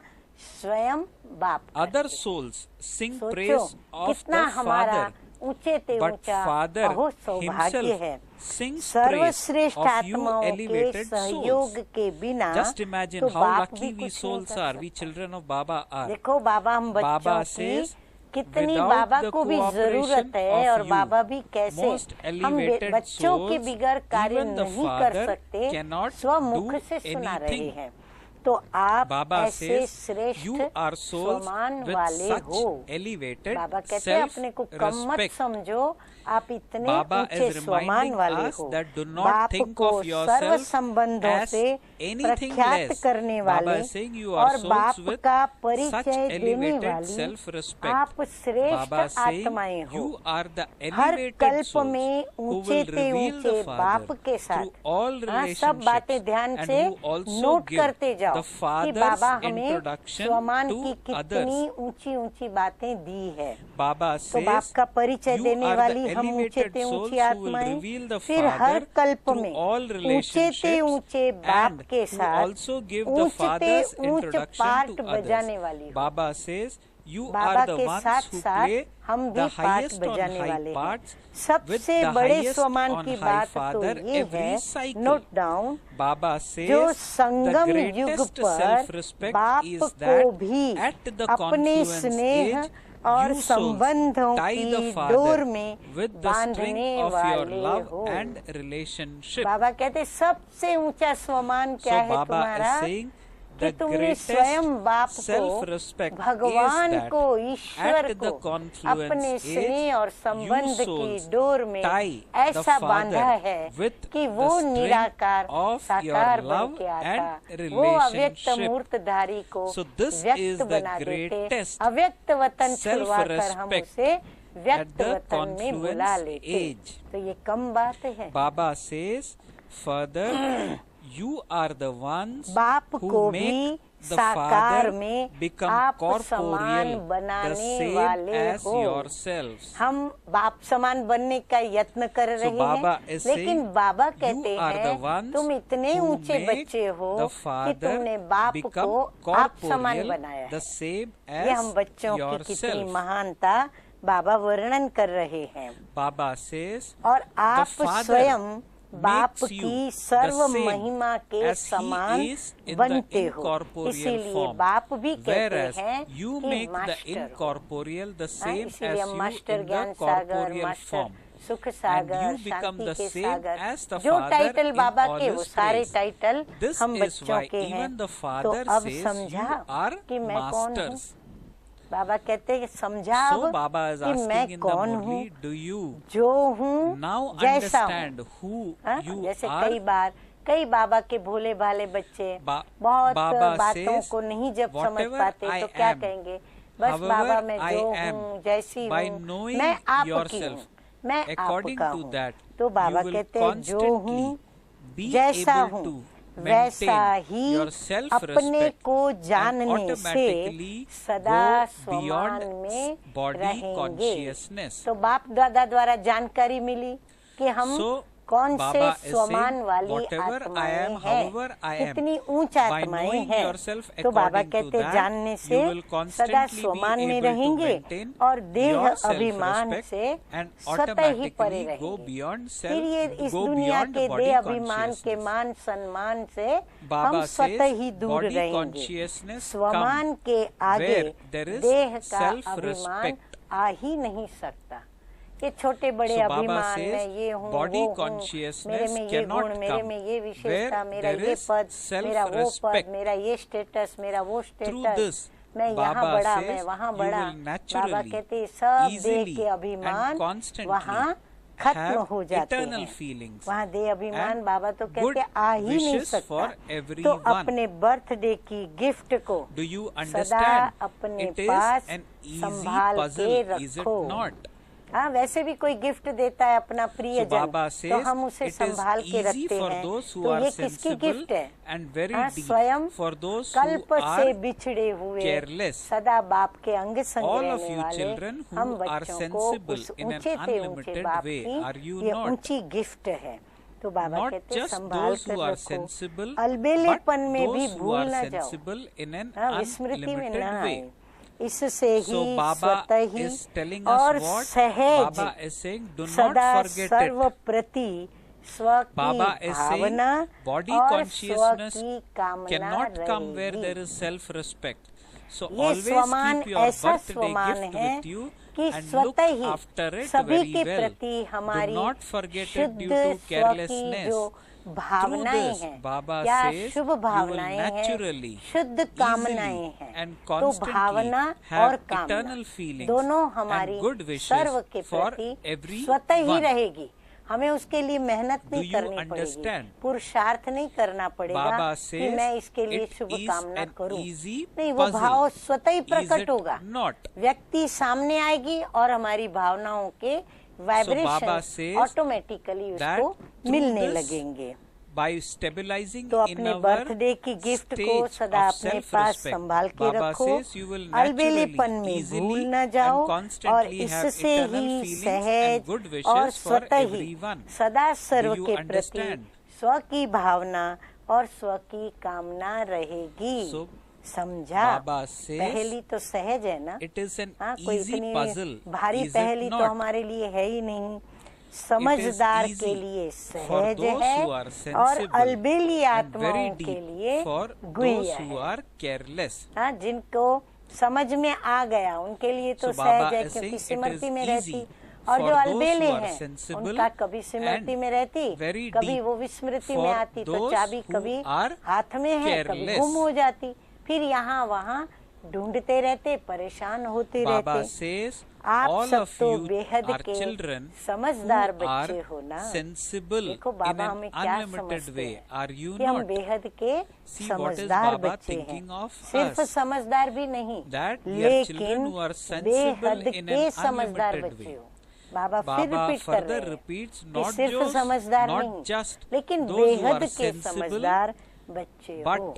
स्वयं बाप other करते हैं। souls sing सोचो praise of कितना the हमारा Father, ऊंचे ते but ऊंचा Father अहो सौभाग्य himself है। sings praise सर्वश्रेष्ठ of you आत्माओं के elevated सहयोग souls. के बिना Just imagine तो how बाप lucky भी we कुछ नहीं souls कर are, we सकता। children of Baba are. देखो बाबा हम बच्चों Baba की says, कितनी without बाबा the को भी cooperation जरूरत है, of और you, बाबा भी कैसे most हम elevated बच्चों के souls, बिगड़ कार्य even the नहीं कर Father सकते, cannot स्वमुख do से सुना रहे anything. हैं। तो आप Baba ऐसे says, श्रेष्ठ you are souls स्वमान with वाले such हो। elevated बाबा कहते हैं अपने को कम मत self-respect. समझो, आप इतने Baba ऊंचे is स्वमान reminding वाले us हो। that do not बाप think को of सर्व yourself संबंधों as से anything प्रख्यात less. करने Baba वाले is saying you are और souls बाप with का such परिचय देने elevated वाली self-respect. आप श्रेष्ठ Baba saying आत्माएं हो। you are the her elevated कल्प souls में who ऊंचे will ते reveal ऊंचे the बाप Father के साथ through all सब बातें relationships ध्यान and से who also नोट give करते जाओ the कि Father's बाबा हमें introduction स्वमान to की others. कितनी ऊंची ऊंची बातें दी है। Baba तो बाप says का परिचय you देने are वाली the हम ऊंचे elevated ते souls ऊंची who will आत्माएं, reveal the फिर हर Father कल्प through में all ऊंचे ते relationships ऊंचे बाप and के who साथ also give the ऊंच ते Father's ऊंच introduction पाठ to बजाने others. वाली हो। Baba says you Baba are the के ones साथ who साथ play हम भी the पाठ highest on बजाने high वाले हैं। parts with सबसे the बड़े highest स्वमान on की high बात तो Father ये every है, cycle. नोट डाउन, Baba जो says the संगम युग greatest पर self-respect बाप is को that भी at the अपने confluence स्नेह age और you souls संबंधों tie the की Father डोर में with the string बांधने of your वाले love हो। and relationship. बाबा कहते सबसे ऊंचा स्वमान क्या So है Baba तुम्हारा, is saying कि the तुमने greatest स्वयं बाप को, self-respect भगवान is that को, ईश्वर at the को confluence अपने age स्नेह और संबंध you की souls डोर में tie the ऐसा बांधा Father है with कि the वो string निराकार of साकार your बन love के आता, and वो अव्यक्त relationship. मूर्तधारी को So this व्यक्त is the बना देते, greatest अव्यक्त वतन छुड़वाकर हम self-respect उसे at व्यक्त the वतन में बुला confluence लेते। age. तो ये कम बात है। Baba says further you are the ones बाप who को make भी the साकार Father में become आप corporeal समान the बनाने same वाले as हो। yourselves. हम बाप समान बनने का यत्न कर रहे Baba हैं, is लेकिन saying, बाबा "You कहते are the हैं ones तुम इतने who ऊंचे make बच्चे हो the कि Father तुमने बाप become को आप समान corporeal बनाया the है। same ये हम as बच्चों की कितनी yourself." महानता बाबा वर्णन कर रहे हैं। Baba says और the आप Father स्वयं बाप makes you की the सर्व same महिमा के as he समान is in बनते the हो। incorporeal इसीलिए form, बाप भी कहते whereas हैं you कि make the मास्टर हो। incorporeal the हाँ, same इसीलिए as you master in the ज्ञान सागर, corporeal मास्टर form, सुख and Sagar, you become Shanti the के same सागर, as the जो Father title in Baba all के वो his सारे praise. टाइटल This हम is बच्चों why के हैं। even the तो Father अब says समझा you are कि मैं कौन हूँ। masters. बाबा कहते हैं कि समझा So अब Baba is कि मैं asking in the कौन हूँ, Murli, do you जो हूँ now जैसा हूँ। understand who हाँ, you जैसे are? कई बाबा के भोले भाले बच्चे बहुत Baba बातों says, को नहीं जब समझ "Whatever पाते I तो क्या am, कहेंगे, बस however बाबा मैं I जो am, हूँ जैसी by हूँ knowing मैं आपकी yourself, हूँ, मैं according आपका to हूँ। that, तो बाबा you will कहते हैं जो constantly हूँ be जैसा able हूँ to वैसा maintain ही your अपने self-respect को and जानने से automatically सदा go स्वमान beyond में body रहेंगे। consciousness. तो बाप दादा द्वारा जानकारी मिली कि हम So, कौन से Baba is स्वमान saying, वाली whatever I आत्माएं am, हैं, however I am, कितनी ऊंच by आत्माएं knowing हैं। yourself तो बाबा according to कहते that, जानने you से will सदा constantly स्वमान be में able to रहेंगे maintain और देह your अभिमान self-respect से and स्वतः ही परे automatically go रहेंगे। beyond फिर ये self, इस go दुनिया beyond के body देह अभिमान के consciousness. मान सम्मान से हम Baba स्वतः says ही दूर body रहेंगे। consciousness स्वमान come के आगे where there is देह का अभिमान self-respect. आ ही नहीं सकता। ये छोटे बड़े So Baba अभिमान says में ये हूँ body वो हूँ, consciousness मेरे में ये cannot गुण, मेरे come में ये विशेषता, where मेरा there ये is पद, मेरा वो पद, self-respect. मेरा ये स्टेटस, मेरा वो Through स्टेटस, this, मैं यहाँ Baba बड़ा, says मैं वहाँ you बड़ा। will naturally, बाबा कहते हैं सब देह easily के अभिमान and constantly वहाँ खत्म have हो जाते eternal हैं। feelings वहाँ देह अभिमान and बाबा तो good कहते आ ही नहीं wishes सकता। for तो everyone. अपने बर्थडे की गिफ्ट को Do you सदा understand? अपने It is pass an easy संभाल puzzle, के is it रखो। not? हाँ, वैसे भी कोई गिफ्ट देता है अपना प्रियजन Baba तो says हम उसे it is संभाल के easy रखते for हैं। those who तो are ये किसकी sensible गिफ्ट है? and very हाँ, deep, स्वयं for those who कल्प से are बिछड़े हुए careless. सदा बाप के अंग संग All of रहने you वाले children who हम are बच्चों को sensible उस in an ऊंचे से ऊंचे unlimited बाप way, की are you ये not? ऊंची गिफ्ट है। तो बाबा Not कहते just संभाल those कर who are रखो, sensible, but अलबेलेपन में भी those who भूल are न जाओ। sensible in an हाँ, विस्मृति में unlimited न way. आए। इससे ही So Baba स्वतः ही is telling और us what? सहज Baba is saying, do not सदा forget सर्व it. प्रति स्व की Baba is saying Bhavna body और स्व consciousness की कामना cannot come where रहेगी। there is self-respect. So ये always स्वमान keep your ऐसा birthday स्वमान gift है with you कि and look स्वतः ही after it सभी very के well. प्रति Do हमारी not forget it शुद्ध due to स्व की carelessness. जो Through भावनाएं this, हैं Baba या says शुभ you will भावनाएं हैं, naturally, शुद्ध कामनाएं easily हैं। and तो constantly भावना have और कामना eternal feelings दोनों and हमारी good wishes सर्व के for प्रति everyone. स्वतः ही रहेगी। हमें उसके लिए मेहनत Do नहीं you करनी पड़ेगी, understand? पुरुषार्थ नहीं करना पड़ेगा Baba कि says मैं इसके लिए it शुभ is कामना an करूं। easy नहीं, वो puzzle. भाव स्वतः ही Is प्रकट it होगा। not? व्यक्ति सामने आएगी और हमारी भावनाओं के Baba vibration says automatically that उसको through मिलने this, लगेंगे। by stabilizing तो in अपने our बर्थडे की गिफ्ट को stage सदा of अपने पास self-respect. संभाल के Baba रखो, says you will अलबेलेपन naturally, में easily भूल न जाओ and और constantly have इससे eternal ही feelings and सहज good wishes और for स्वतः ही everyone. सदा सर्व Do you के प्रति understand? स्व की भावना और स्व की कामना रहेगी। So, समझा? Baba says पहली तो सहज है ना। it is an हाँ, कोई easy इतनी puzzle. भारी Is it पहली तो not? हमारे लिए है ही नहीं। समझदार easy के लिए for सहज those है who are और sensible अलबेली and very आत्माओं deep के लिए for गुह्य those who है। are careless. हाँ, जिनको समझ में आ गया उनके लिए तो So Baba सहज है is क्योंकि saying it स्मृति is में easy रहती। और for जो those अलबेले who are हैं sensible उनका कभी स्मृति and में रहती, very कभी deep वो विस्मृति for में आती तो those चाबी who कभी are हाथ में है, कभी careless. गुम हो जाती, फिर यहाँ वहाँ ढूंढते रहते, परेशान होते Baba रहते। says आप all सब of तो you बेहद are के children समझदार who बच्चे are हो ना। sensible देखो in बाबा an हमें क्या unlimited समझते way. हैं Are you कि हम not? बेहद के See what is समझदार Baba बच्चे हैं। thinking of सिर्फ us? समझदार भी नहीं, That we are children लेकिन who are sensible बेहद in के an समझदार unlimited बच्चे way. हो। बाबा फिर Baba रिपीट कर further रहे हैं repeats कि not सिर्फ just समझदार not नहीं, just लेकिन those who बेहद are के sensible, समझदार बच्चे but हो।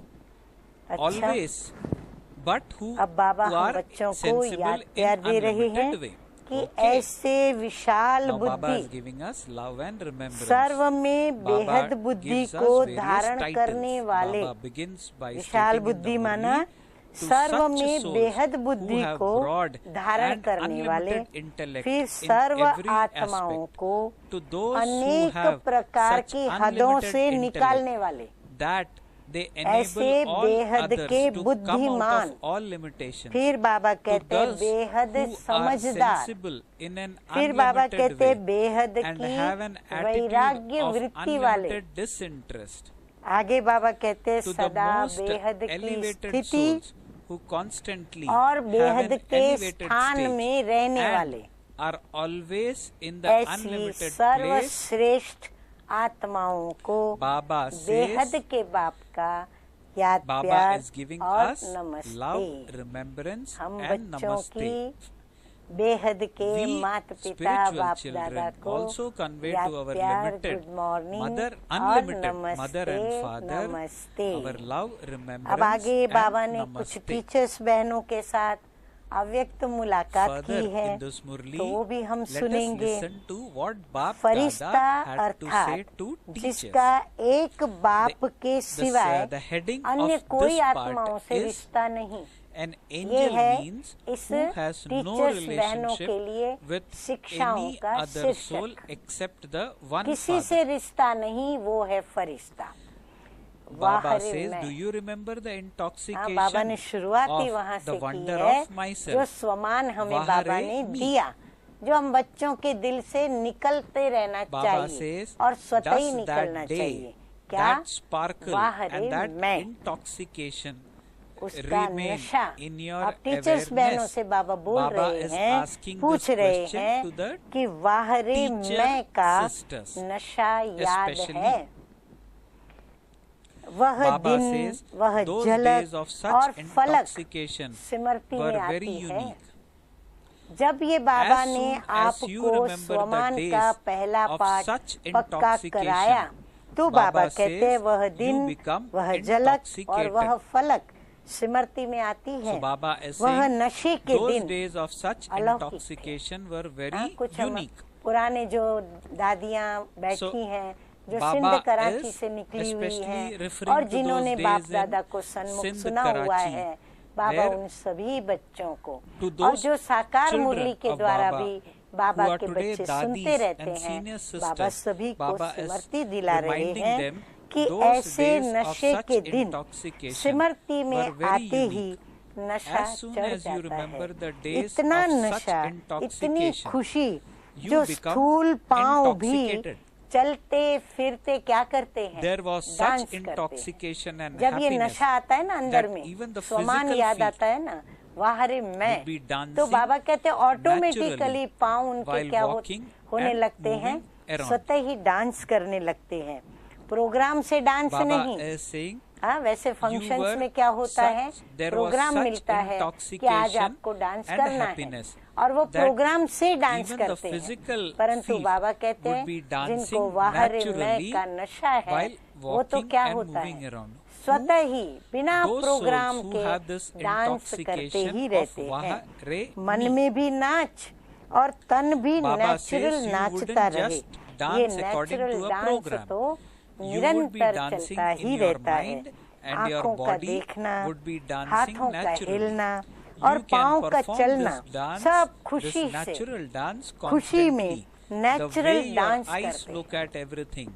अच्छा, always, but who अब बाबा who हम are बच्चों को sensible याद in प्यार दे रहे हैं unlimited way. कि Okay. ऐसे विशाल Now Baba बुद्धि is giving us love and remembrance. सर्व में Baba बेहद बुद्धि gives us को various धारण titles. करने वाले Baba begins by Vishal stating in the बुद्धि माना Murli to सर्व such में souls बेहद who बुद्धि have को broad धारण and करने वाले, unlimited intellect फिर in सर्व every आत्माओं aspect, को to those who अनेक have प्रकार such की हदों unlimited से intellect निकालने वाले, that they ऐसे enable all बेहद others के to come out बुद्धिमान, of all limitations. फिर बाबा To कहते हैं those बेहद who are समझदार, sensible in an फिर बाबा unlimited कहते हैं way बेहद and की have an attitude वैराग्य of वृत्ति वाले, unlimited disinterest. आगे बाबा कहते हैं To the सदा most बेहद की elevated स्थिति souls who constantly और have बेहद an के elevated स्थान stage में रहने and वाले, are always in the ऐसी unlimited place. सर्वश्रेष्ठ आत्माओं को Baba बेहद says, के बाप का याद Baba प्यार is giving और us नमस्ते। love, remembrance हम and बच्चों namaste. की बेहद के We माता पिता spiritual बाप children दादा को also convey याद to our प्यार, limited गुड मॉर्निंग mother, और unlimited mother and नमस्ते father, नमस्ते। our love, अब remembrance आगे बाबा and ने कुछ namaste. टीचर्स बहनों के साथ अव्यक्त मुलाकात Further की है, in this Murli, तो वो भी हम let us सुनेंगे। listen to what Bap Firishta Dada had to say अर्थात to teachers. जिसका एक बाप के सिवाय the heading अन्य of कोई this part आत्माओं से is रिश्ता नहीं। An ये angel है means इस who has no टीचर्स बहनों के relationship लिए with शिक्षाओं any का other soul शीर्षक, except the one किसी Father. से रिश्ता नहीं, वो है फरिश्ता। Baba वाहरे says, मैं। do you remember the हाँ, intoxication बाबा ने शुरुआत ही of वहाँ the से की wonder है, of myself? जो स्वमान हमें बाबा वाहरे ने me. दिया, जो हम बच्चों के दिल से निकलते रहना Baba चाहिए says, और स्वतः ही does निकलना that day, चाहिए। क्या? that sparkle वाहरे and that मैं, intoxication उसका remain नशा। in your अब टीचर्स बहनों awareness? से बाबा बोल Baba रहे is हैं, asking पूछ this रहे question हैं to the कि वाहरे teacher मैं का sisters, नशा याद especially. है। वह Baba दिन, says, वह those days झलक of और such फलक intoxication स्मृति were में very आती है। unique. जब ये बाबा As ने soon as you आपको remember the स्वमान days का पहला of पाठ such पक्का intoxication, कराया, तो बाबा Baba कहते says, हैं वह you दिन, become वह झलक और वह intoxicated. फलक स्मृति में आती है। So Baba is वह saying, नशे के those दिन days of such अलौकिक थे। intoxication were हाँ, very कुछ हम unique. पुराने जो दादियाँ बैठी So, हैं, जो Baba सिंध कराची is से निकली हुई especially हैं referring और to जिन्होंने those बाप days दादा in को सन्मुख Sindh, सुना हुआ Karachi, है, बाबा where उन सभी बच्चों को to और those जो साकार children मुरली के of द्वारा Baba भी बाबा who are के today बच्चे dadis सुनते रहते and हैं, senior बाबा sisters, सभी को Baba is स्मृति दिला रहे reminding हैं them कि those ऐसे days of नशे such के दिन intoxication स्मृति में were very आते ही unique. नशा As soon चढ़ as you जाता remember है। the days इतना of such नशा, इतनी intoxication, खुशी, you जो become स्थूल पांव भी intoxicated. चलते फिरते क्या करते हैं, There was डांस such करते हैं। intoxication and जब ये happiness नशा आता है ना अंदर that में, even the स्वमान physical याद feet आता है ना, वाहरे मैं, would be dancing तो बाबा कहते हैं ऑटोमेटिकली naturally पाँव उनके while क्या walking होने and लगते हैं, moving around. स्वतः ही डांस करने लगते हैं। प्रोग्राम से डांस Baba नहीं, is saying, हाँ, वैसे फंक्शंस were में क्या होता है, such- there was program such मिलता है कि आज intoxication आपको डांस and करना है happiness और वो that प्रोग्राम से डांस even the करते हैं। physical परंतु feet बाबा कहते would हैं be dancing जिनको वाहरे मैं naturally का नशा है, while वो तो walking क्या and होता moving है, around. स्वतः ही बिना Those प्रोग्राम souls who के have this डांस करते intoxication ही of रहते हैं। वाहरे मन me. में भी नाच और तन भी Baba नेचुरल says you नाचता wouldn't रहे। just ये dance according natural to a dance program. तो You would be निरंतर dancing चलता in ही your रहता है। mind and your आँखों का body देखना, would be dancing हाथों का naturally. हिलना You और can पाँव का perform चलना, this dance, सब this खुशी से, natural dance खुशी में constantly. The natural way your dance eyes करते look at everything,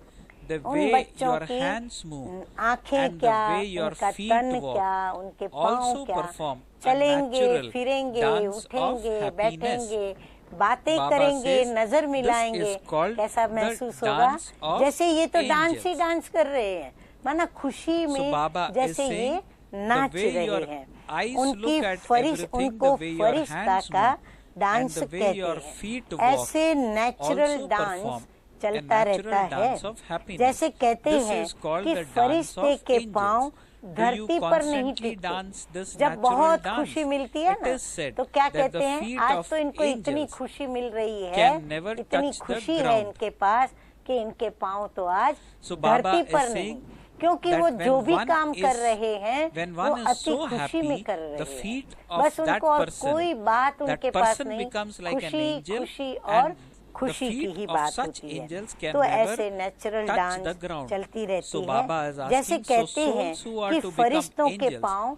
the उन way बच्चों your की hands move, आंखें and the क्या, way your उनका feet तन walk क्या, उनके पाँव also क्या, perform a चलेंगे natural फिरेंगे dance of उठेंगे happiness. बैठेंगे बातें Baba करेंगे says, नजर this मिलाएंगे, is called कैसा the महसूस होगा, dance of जैसे ये तो डांस ही angels. डांस कर रहे हैं, माना खुशी So में Baba is जैसे ये saying, नाच the way रहे your हैं। eyes उनकी look at फरिश everything, उनको the way your Firishta hands का move, dance and the way कहते your हैं। feet walk ऐसे नेचुरल also डांस perform चलता a रहता natural है। dance of happiness. जैसे कहते This हैं is called कि the dance फरिश्ते of के angels. पाँव Do you धरती पर नहीं constantly टिकते। dance this जब natural बहुत dance? खुशी मिलती है It ना, is said तो क्या that कहते the हैं, feet आज of तो इनको इतनी angels खुशी मिल रही है, can never इतनी touch the खुशी है ground. इनके पास कि इनके पाँव तो आज So Baba धरती is पर नहीं, saying क्योंकि that वो when जो भी one काम is- कर रहे हैं when वो one is अति so खुशी में happy, कर the रहे feet हैं। of बस that उनको और person, कोई बात that उनके पास person नहीं, becomes like an खुशी angel, खुशी and और the खुशी की feet ही of बात such होती है। angels can तो never ऐसे natural touch dance the ground. चलती रहती So है। Baba is asking, जैसे so कहते हैं souls who are कि to become फरिश्तों के angels, पाँव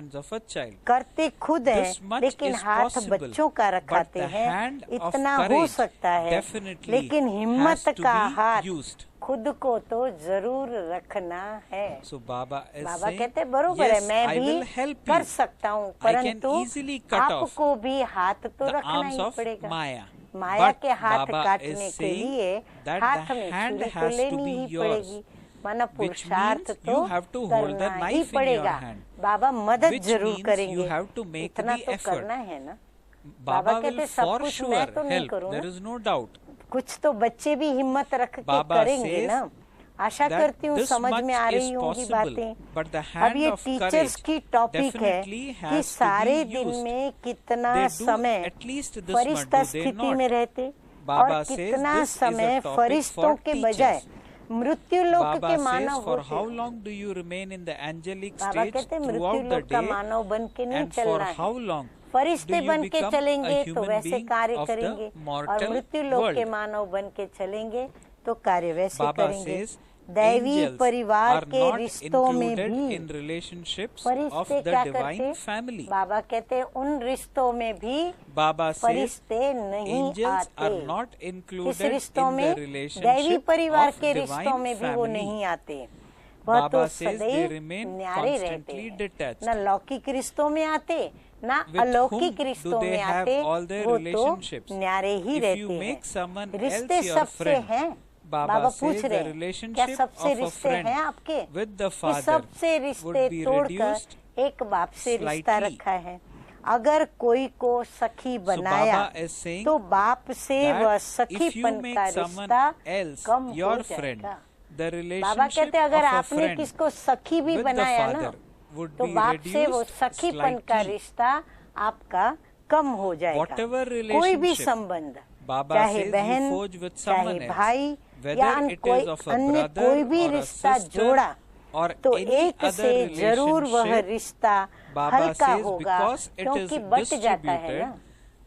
hands of a child. करते खुद This हैं much लेकिन is हाथ possible, बच्चों का but रखाते the हैं। hand of इतना हो courage सकता है definitely लेकिन हिम्मत has to का be हाथ used. खुद को तो जरूर रखना है। So Baba is Baba saying, कहते बरोबर yes, है, मैं I भी will help कर you. सकता हूँ, I can परंतु easily cut off आपको भी हाथ तो the रखना arms ही of पड़ेगा। Maya. माया But के हाथ Baba काटने is के saying लिए that हाथ the में hand छुरी तो has to लेनी be ही yours, पड़ेगी, माना which पुरुषार्थ means तो you have to hold the करना ही knife in your पड़ेगा। hand, बाबा मदद which जरूर means you करेंगे, have to make इतना the तो effort. करना है ना। Baba will कहते सब for कुछ sure मैं तो नहीं help. करूँ There ना, is no doubt. कुछ तो बच्चे भी हिम्मत रख के Baba करेंगे says ना। आशा that करती हूँ this समझ much में आ is रही होंगी possible, बातें। but the अब hand ये of टीचर्स courage की टॉपिक है definitely कि has to सारे be दिन used. में कितना They do समय at least this much, Firishta do they स्थिति not? में रहते Baba और says कितना this is a समय topic फरिश्तों for के teachers. बजाय मृत्यु लोक Baba के says, मानव for होते how हैं। long do you remain in the angelic Baba stage कहते मृत्यु throughout the लोक का day, मानव बन के नहीं and for चलना how है। long do फरिश्ते you बन के become चलेंगे a तो human वैसे being कार्य of the करेंगे, और mortal मृत्यु लोक के world? मानव बन के चलेंगे तो कार्य वैसे Baba करेंगे। says दैवी angels परिवार are के not रिश्तों में included भी in relationships of फरिश्ते the क्या divine करते? family. बाबा कहते हैं उन रिश्तों में भी Baba says फरिश्ते नहीं angels are आते। not किस included रिश्तों in में? the दैवी relationship परिवार of के रिश्तों divine में भी वो family. नहीं आते। वह तो Baba says they सदैव remain न्यारे रहते constantly हैं, detached. न लौकिक रिश्तों में आते न With अलौकिक whom रिश्तों do they में have आते, all their वो तो relationships? न्यारे ही If you रहते make someone हैं। रिश्ते else your सबसे friend, हैं। Baba बाबा says पूछ the रहे हैं क्या relationship सबसे of a रिश्ते friend हैं आपके? with the कि father सबसे रिश्ते would be तोड़कर reduced एक बाप से रिश्ता slightly. रखा है। अगर कोई को सखी बनाया Baba is saying तो बाप से that वह if you सखीपन make का someone रिश्ता else कम हो your friend, जाएगा। the बाबा relationship कहते हैं अगर of a आपने friend किसको सखी भी with the बनाया ना father would तो be बाप से वो reduced सखीपन का slightly. रिश्ता आपका कम हो जाएगा। Whatever कोई भी relationship संबंध, Baba चाहे says you बहन, forge with चाहे someone else, भाई whether या it is of a अन्य brother कोई भी or a रिश्ता sister जोड़ा or तो any एक other से जरूर वह relationship, रिश्ता Baba हल्का says होगा because it is क्योंकि बट जाता है distributed, ना।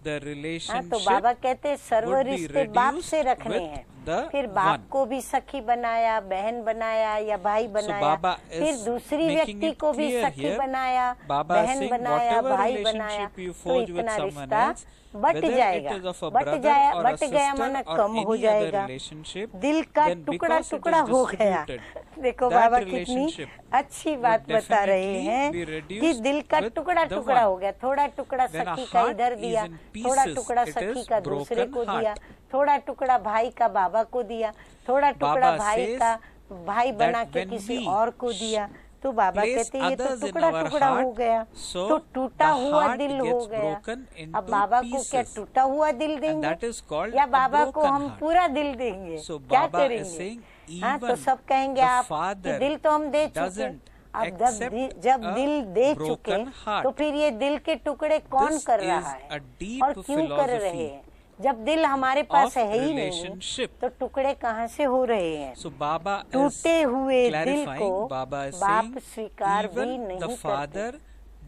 the हाँ, तो relationship बाबा कहते हैं सर्व would be रिश्ते बाप reduced से रखने with हैं। the फिर बाप one. को भी सखी बनाया, बहन बनाया या भाई बनाया, Baba is फिर दूसरी making व्यक्ति it को भी clear सखी here. बनाया, Baba is बहन saying बनाया, whatever भाई बनाया, relationship you तो forge with इतना someone रिश्ता else, बट whether जाएगा। it is of a but brother जाया or a बट गया sister माना or कम हो any other जाएगा। relationship, दिल का then टुकड़ा because it टुकड़ा is हो गया। distributed, देखो that बाबा कितनी relationship अच्छी बात would बता रहे definitely हैं be कि reduced दिल का with टुकड़ा the टुकड़ा one. हो गया। थोड़ा टुकड़ा When a सखी का heart इधर is दिया, in थोड़ा pieces, टुकड़ा it सखी is का दूसरे broken को दिया, heart. थोड़ा टुकड़ा भाई का बाबा को दिया, थोड़ा टुकड़ा Baba भाई says का भाई बना that के when किसी we और को दिया। तो बाबा place कहते ये तो others in टुकड़ा our टुकड़ा हो heart, गया, so तो टूटा the हुआ heart दिल हो gets गया। broken अब into बाबा को क्या pieces. टूटा हुआ दिल And देंगे that is called या a बाबा को broken हम heart. पूरा दिल देंगे? So क्या Baba is करेंगे? saying हाँ, तो even सब कहेंगे the आप कि father दिल तो हम दे चुके। doesn't अब accept जब a दिल दे चुके broken heart. तो फिर ये दिल के टुकड़े कौन This कर is रहा a है deep और क्यों कर रहे philosophy हैं? जब दिल हमारे पास of है ही नहीं relationship. तो टुकड़े कहाँ से हो रहे हैं? So Baba is टूटे हुए दिल clarifying, को Baba is बाप saying स्वीकार भी even नहीं the करते। father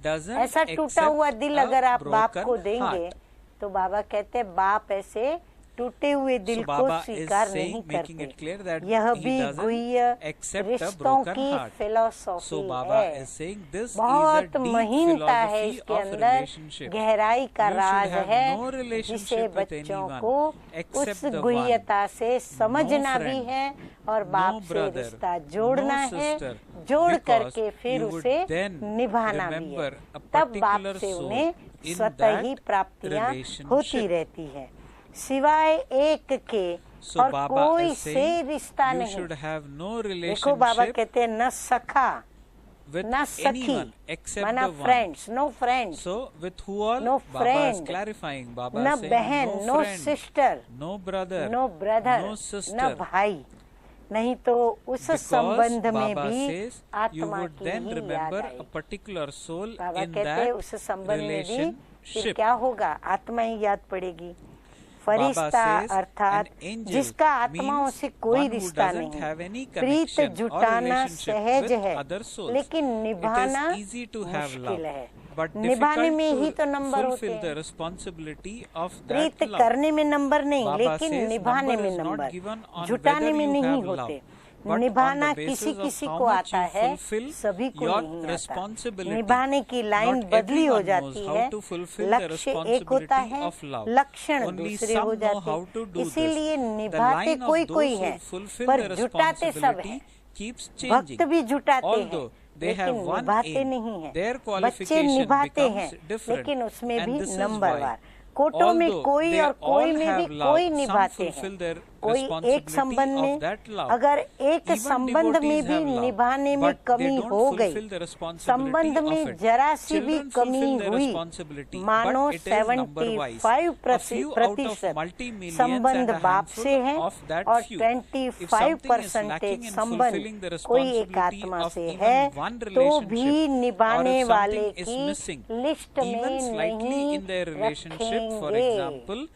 doesn't ऐसा टूटा हुआ accept दिल a अगर आप बाप broken को देंगे heart. तो बाबा कहते हैं बाप ऐसे टूटे हुए दिल So को Baba is स्वीकार saying, नहीं making करते। it clear that यह he भी doesn't गुह्य accept a रिश्तों broken की heart. फिलोसॉफी So Baba है। is saying this is a बहुत deep महीनता है philosophy इसके of अंदर, relationship. गहराई का You should राज have है no relationship जिसे with बच्चों anyone को except उस the गुह्यता से समझना No भी friend, है और no बाप से brother, रिश्ता जोड़ना no है, sister, जोड़ because करके फिर you would उसे then निभाना भी है। remember a तब बाप particular से soul उन्हें in स्वतः ही that प्राप्तियां relationship. होती रहती है, सिवाय एक के So और Baba कोई is से saying रिश्ता you नहीं। should have no देखो बाबा relationship कहते हैं न सखा with न सखी anyone except माना the one. Friends, no friends, So with who all? No Baba friend. is clarifying. Baba न is saying बहन, no no friend, sister, no brother, no brother, no न sister. भाई। नहीं तो उस Because संबंध में Baba भी says you आत्मा would की then ही याद remember a I. particular soul Baba in कहते हैं that उस संबंध में भी फिर relationship. क्या होगा? आत्मा ही याद पड़ेगी। Baba फरिश्ता says अर्थात an angel जिसका आत्माओं means से कोई one who रिश्ता doesn't नहीं। have any Preet connection or जुटाना relationship सहज with है other souls. लेकिन निभाना It is easy to have love, मुश्किल है। but निभाने में ही difficult तो to नंबर होते fulfill the हैं। responsibility of Preet that love. करने में नंबर नहीं Baba लेकिन says निभाने number में is not number, given on जुटाने whether में you नहीं have होते। love. but निभाना on the basis किसी of किसी how को much आता you है, fulfill सभी को your नहीं आता। responsibility. निभाने की लाइन Not बदली हो everyone knows जाती how है, to fulfill the लक्ष्य एक होता responsibility है, of love. लक्षण Only दूसरे some हो know जाते how to do हैं। this. इसीलिए The निभाते line of कोई कोई those है, who fulfill पर the जुटाते सब है। responsibility keeps भक्त changing. भी जुटाते हैं, Although they लेकिन have one निभाते aim, नहीं हैं। their बच्चे qualification निभाते becomes हैं, different. लेकिन उसमें And भी this is नंबरवार। why, कोटों में although कोई they और कोई all में have भी love, कोई some निभाते fulfill हैं। their कोई एक responsibility संबंध of में that love. अगर एक Even संबंध में devotees भी have love, निभाने में but they कमी don't हो गई, fulfill the responsibility संबंध of में it. जरा सी भी Children कमी fulfill their हुई, responsibility, मानो but it is number-wise. 75% A few out of multi-millions संबंध and a बाप handful से है of that और few. If something is lacking 25% in संबंध fulfilling the कोई एक responsibility आत्मा of से even है, one तो relationship, भी or निभाने if वाले something is की missing, लिस्ट even में slightly नहीं in their relationship, for रखेंगे। example,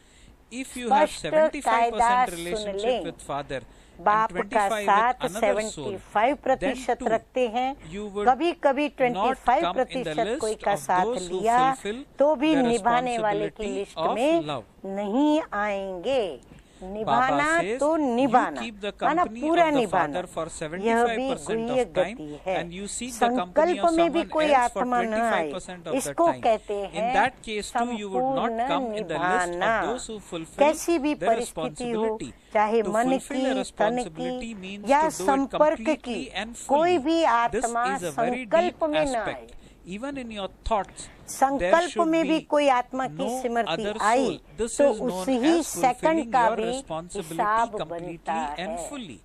if you have स्पष्ट कायदा 75% सुन relationship लें, with father बाप and का 25 साथ with another soul, 75% then too, रखते हैं, you would कभी कभी not come in the 25% कोई list का of साथ those who लिया, fulfill तो भी the निभाने वाले की responsibility लिस्ट of में love. नहीं आएंगे। निभाना says, तो you निभाना, keep the माना company पूरा of the निभाना, father for यह भी 75% गुह्य of time, गति है। and you seek the company संकल्प of में भी someone कोई else for आत्मा न आए, 25% of the इसको time. कहते In हैं that case too, you would not संपूर्ण come in the list निभाना। of those who fulfill कैसी भी the परिस्थिति हो, responsibility. चाहे To मन fulfill a की, तन responsibility की means या to do it संपर्क की, completely and कोई fully. भी This आत्मा is a very संकल्प deep में न आए। aspect. Even in your thoughts, there संकल्प should में भी be कोई आत्मा की no Smriti other I, soul. This तो is known उसी ही as सेकंड fulfilling का your भी responsibility हिसाब completely बनता and है। fully.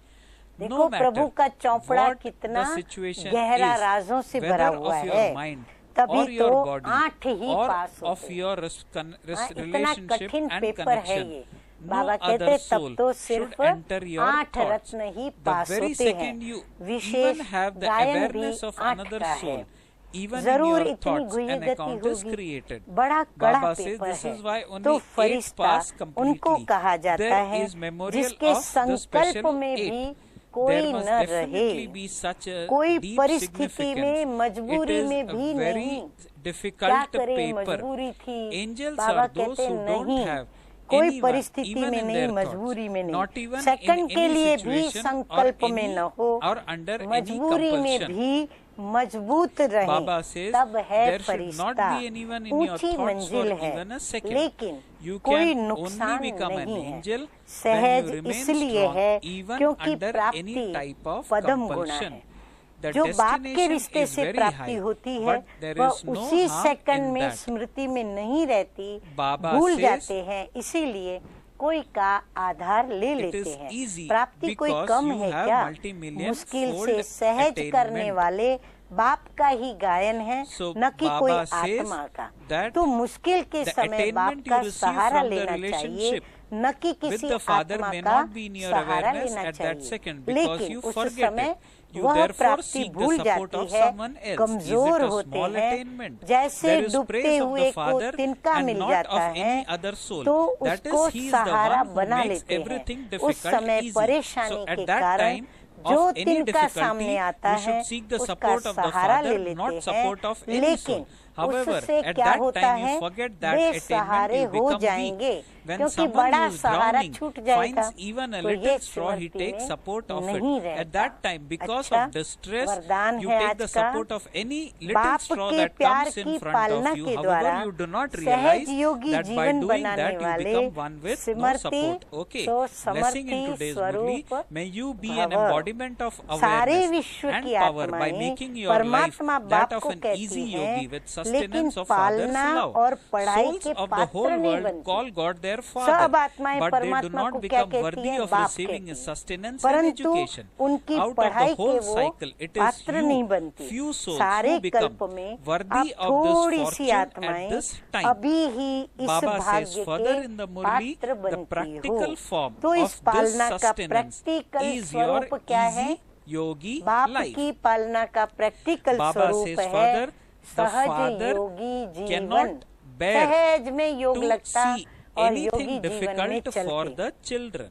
देखो No matter प्रभु का चौपड़ा what कितना the situation गहरा is, राजों से भरा whether हुआ of your है, mind तभी or your तो body 8 he or pass of होते। your इतना relationship कठिन and पेपर है connection, ये। no बाबा कहते other तब soul तो should सिर्फ enter your 8 thoughts. Ratna he The pass very होते हैं। second you wishes even have the गायन भी awareness of 8 another का soul, है। even in जरूर your इतनी thoughts, गुह्य an गति account is होगी, created. बड़ा कड़ा Baba says पेपर this है, is why only तो 8 फरिश्ता pass उनको completely. कहा जाता There है is memorial जिसके of the संकल्प special में 8. भी कोई There must न definitely रहे, be such a कोई deep परिस्थिति significance. में मजबूरी It is में a भी very नहीं। क्या difficult करे, paper. मजबूरी थी, Angels बाबा are those कहते who don't नहीं, have कोई anyone, परिस्थिति even में in नहीं, their thoughts, मजबूरी में नहीं, not even सेकंड in के any लिए भी situation or संकल्प में any न हो, or under any मजबूरी में compulsion. भी मजबूत रहे, Baba says तब है there should not Firishta. be anyone in your ऊंची thoughts for मंजिल है, even a second. लेकिन You कोई can नुकसान only become an नहीं है। angel when सहज you remain इसलिए strong है even क्योंकि under any प्राप्ति type of पदम गुणा compulsion. है। The जो बाप के destination रिश्ते is से very प्राप्ति high, होती है, but there वह is no उसी harm सेकंड in में that. स्मृति में नहीं रहती, Baba भूल says, जाते हैं, इसीलिए कोई का आधार ले It लेते is हैं। easy प्राप्ति कोई because कम you है have क्या? multi-million मुश्किल fold से सहज attainment. करने वाले बाप का ही गायन है, So न कि कोई Baba says आत्मा का। that तो मुश्किल के the समय बाप attainment का you receive Sahara from the लेना चाहिए, relationship न कि with किसी the father आत्मा may का not be in your Sahara awareness लेना at that चाहिए। second because लेकिन you उस forget समय it. You वह therefore प्राप्ति seek the भूल support जाती of है, someone else. Is कमजोर it a होते small हैं, attainment? जैसे There is डूबते praise of हुए the को Father तिनका and मिल not जाता of है, any other soul. तो That is, उसको he is the Sahara one who बना makes लेते हैं। everything उस difficult समय easy. परेशानी So के at that कारण time जो of any तिनका सामने difficulty, आता you है, should seek the उसका support of the सहारा ले Father, लेते not हैं। support of any लेकिन soul. However, उससे at क्या that होता time you है, forget that वे attainment, सहारे you हो become जाएंगे, weak. When क्योंकि someone बड़ा who is सहारा drowning छूट जाएगा, finds even a तो ये little straw, he Smriti takes में support of नहीं it. रहता। At that time, because अच्छा, of distress, वरदान you है take आज the का, support of any little बाप straw के that प्यार comes की in front पालना of you. के द्वारा However, you do not सहज realize योगी that by जीवन doing बनाने that you वाले become one with no Smriti support. Okay, so blessing in समर्थी today's Murli, स्वरूप may you be an भव। embodiment of सारे awareness विश्व and की power by आत्माएं making your life परमात्मा that बाप of को an कहती easy हैं, yogi with लेकिन sustenance of Father's पालना love. और पढ़ाई Souls के of the whole पात्र नहीं world बनती। call God their सब Father, आत्माएं but they do परमात्मा को not क्या become कहती worthy हैं? of बाप receiving कहती His हैं। sustenance and परंतु education. उनकी Out of the पढ़ाई whole के वो cycle, it is पात्र नहीं you, बनती। few souls सारे who become कल्प में worthy अब of this थोड़ी सी fortune at आत्माएं this time. अभी ही इस Baba says भाग्य further के in the Murli, पात्र the बनती practical हो। form तो इस of this पालना का sustenance प्रैक्टिकल is your स्वरूप क्या है? easy yogi बाप life. की पालना का प्रैक्टिकल Baba स्वरूप says है further, the सहज father योगी जीवन। cannot bear सहज में योग to लगता see और anything योगी जीवन में difficult for चलते। the children.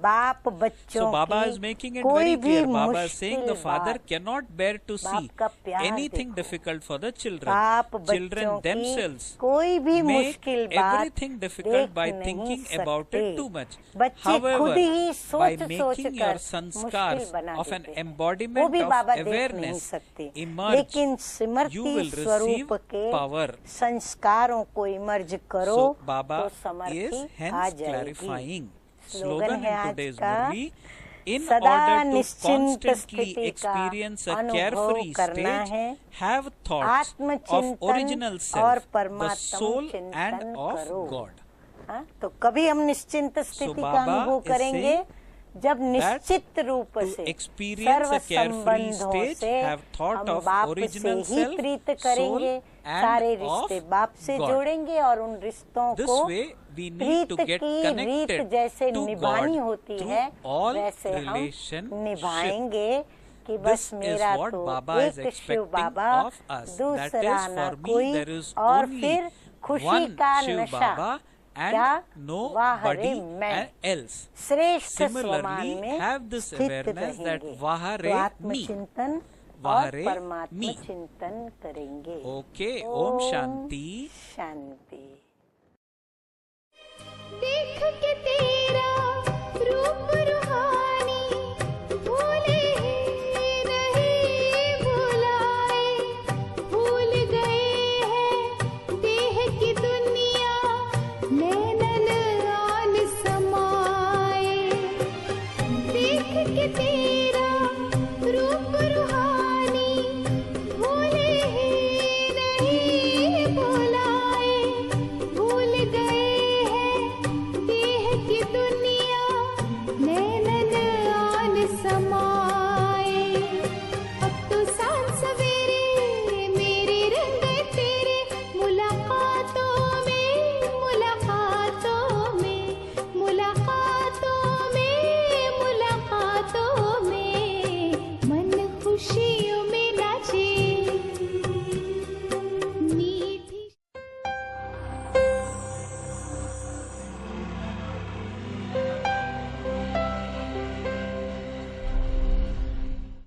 बाप बच्चों So Baba की is making it कोई very भी clear. Baba is saying मुश्किल the father बात, cannot bear to see बाप का प्यार anything देखो। difficult for the children. बाप Children बच्चों की themselves कोई भी make मुश्किल बात everything difficult देख by नहीं thinking सकते। about it too much. बच्चे खुद However, ही by सोच making your कर sanskars मुश्किल बना of an देते हैं। वो embodiment भी of बाबा देख नहीं awareness सकते, emerge, लेकिन you स्मृति will स्वरूप receive के power. संस्कारों को इमर्ज करो So Baba तो is समर्थी आ hence जाएगी। clarifying. स्लोगन Slogan है in आज today's का, Murli, in सदा order to निश्चिंत constantly स्थिति का experience a अनुभव carefree करना stage, है। have thoughts of आत्मचिंतन original और self, the परमात्म soul चिंतन and of करो। God. हाँ, तो कभी हम निश्चिंत स्थिति का Baba अनुभव is करेंगे saying जब निश्चित रूप to से experience सर्व a carefree संबंधों stage, से have thought हम of बाप original से ही self, प्रीत soul करेंगे, and सारे of रिश्ते बाप से God. जोड़ेंगे और उन रिश्तों This को way we need to Preet get की रीत connected जैसे to निभानी God होती through है all वैसे हम relationship. निभाएंगे कि This बस is मेरा what तो Baba is एक Shiv expecting Baba of us. That दूसरा is, ना for me, कोई there is और only फिर खुशी one का Shiv नशा Baba क्या and वाहरे nobody मैं else. श्रेष्ठ स्वमान Similarly, में have this स्थित awareness that रहेंगे। Vahare तो me. आत्मचिंतन और Vahare परमात्म me. चिंतन करेंगे। Okay, Om Shanti. शांति। देख के तेरे